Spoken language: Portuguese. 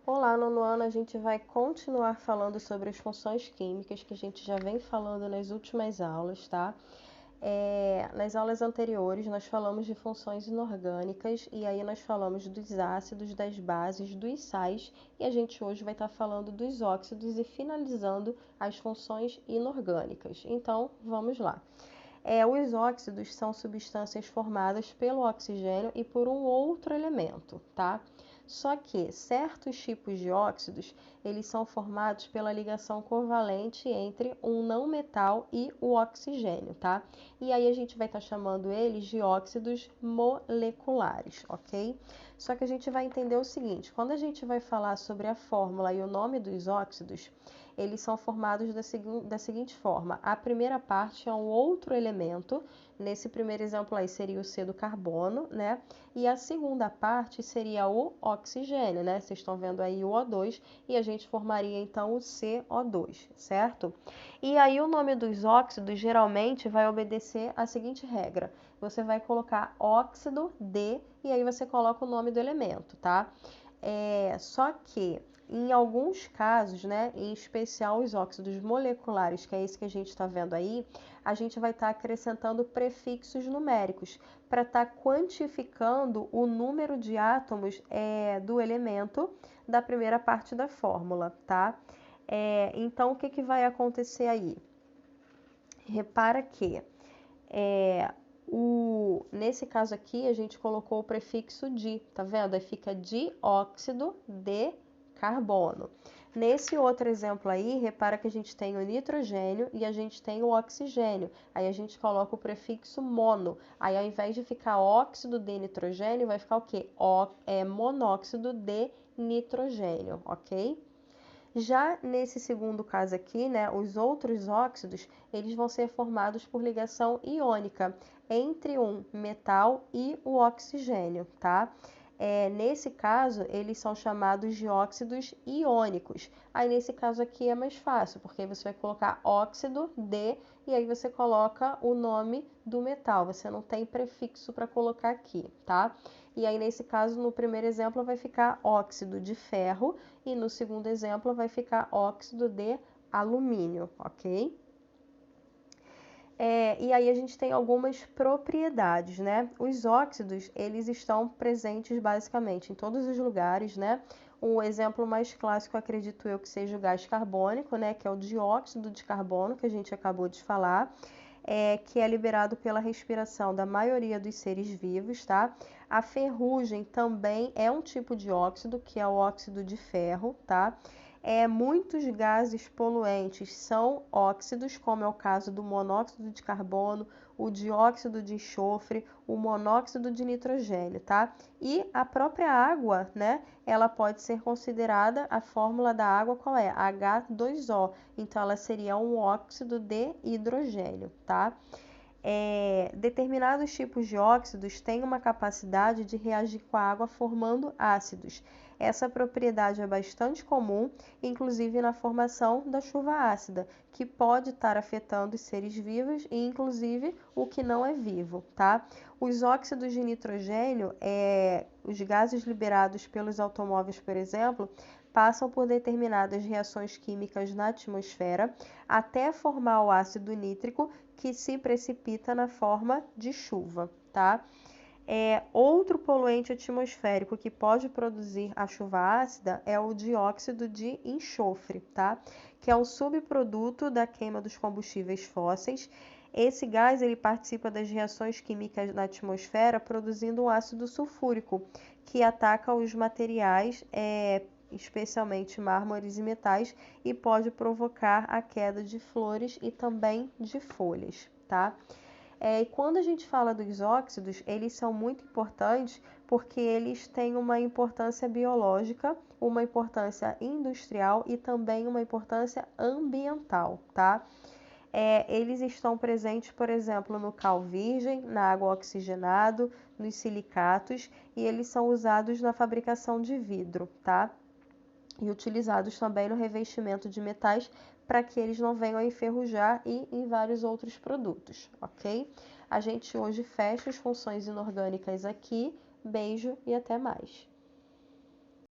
Olá, nono ano, a gente vai continuar falando sobre as funções químicas que a gente já vem falando nas últimas aulas, tá? Nas aulas anteriores nós falamos de funções inorgânicas e aí nós falamos dos ácidos, das bases, dos sais e a gente hoje vai estar falando dos óxidos e finalizando as funções inorgânicas. Então, vamos lá. Os óxidos são substâncias formadas pelo oxigênio e por um outro elemento, tá? Só que certos tipos de óxidos, eles são formados pela ligação covalente entre um não metal e o oxigênio, tá? E aí a gente vai estar chamando eles de óxidos moleculares, ok? Só que a gente vai entender o seguinte, quando a gente vai falar sobre a fórmula e o nome dos óxidos, eles são formados da seguinte forma. A primeira parte é um outro elemento, nesse primeiro exemplo aí seria o C do carbono, né? E a segunda parte seria o oxigênio, né? Vocês estão vendo aí o O2 e a gente formaria então o CO2, certo? E aí o nome dos óxidos geralmente vai obedecer à seguinte regra. Você vai colocar óxido de e aí você coloca o nome do elemento, tá? Só que em alguns casos, né, em especial os óxidos moleculares, que é esse que a gente está vendo aí, a gente vai estar acrescentando prefixos numéricos para estar quantificando o número de átomos do elemento da primeira parte da fórmula, tá? Então, o que vai acontecer aí? Repara que nesse caso aqui, a gente colocou o prefixo di, tá vendo? Aí fica dióxido de carbono. Nesse outro exemplo aí, repara que a gente tem o nitrogênio e a gente tem o oxigênio. Aí a gente coloca o prefixo mono. Aí ao invés de ficar óxido de nitrogênio, vai ficar o quê? Monóxido de nitrogênio, ok? Já nesse segundo caso aqui, né, os outros óxidos, eles vão ser formados por ligação iônica entre um metal e o oxigênio, tá? Nesse caso, eles são chamados de óxidos iônicos. Aí, nesse caso aqui é mais fácil, porque você vai colocar óxido de e aí você coloca o nome do metal. Você não tem prefixo para colocar aqui, tá? E aí, nesse caso, no primeiro exemplo, vai ficar óxido de ferro e no segundo exemplo vai ficar óxido de alumínio, ok? E aí a gente tem algumas propriedades, né? Os óxidos, eles estão presentes basicamente em todos os lugares, né? Um exemplo mais clássico, acredito eu, que seja o gás carbônico, né? Que é o dióxido de carbono, que a gente acabou de falar. Que é liberado pela respiração da maioria dos seres vivos, tá? A ferrugem também é um tipo de óxido, que é o óxido de ferro, tá? Muitos gases poluentes são óxidos, como é o caso do monóxido de carbono, o dióxido de enxofre, o monóxido de nitrogênio, tá? E a própria água, né? Ela pode ser considerada, a fórmula da água qual é? H2O. Então, ela seria um óxido de hidrogênio, tá? Determinados tipos de óxidos têm uma capacidade de reagir com a água formando ácidos. Essa propriedade é bastante comum, inclusive na formação da chuva ácida, que pode estar afetando os seres vivos e inclusive o que não é vivo, tá? Os óxidos de nitrogênio, os gases liberados pelos automóveis, por exemplo, passam por determinadas reações químicas na atmosfera até formar o ácido nítrico, que se precipita na forma de chuva, tá? Outro poluente atmosférico que pode produzir a chuva ácida é o dióxido de enxofre, tá? Que é um subproduto da queima dos combustíveis fósseis. Esse gás ele participa das reações químicas na atmosfera, produzindo um ácido sulfúrico, que ataca os materiais, especialmente mármores e metais, e pode provocar a queda de flores e também de folhas, tá? E quando a gente fala dos óxidos, eles são muito importantes porque eles têm uma importância biológica, uma importância industrial e também uma importância ambiental, tá? Eles estão presentes, por exemplo, no cal virgem, na água oxigenada, nos silicatos e eles são usados na fabricação de vidro, tá? E utilizados também no revestimento de metais para que eles não venham a enferrujar e em vários outros produtos, ok? A gente hoje fecha as funções inorgânicas aqui. Beijo e até mais!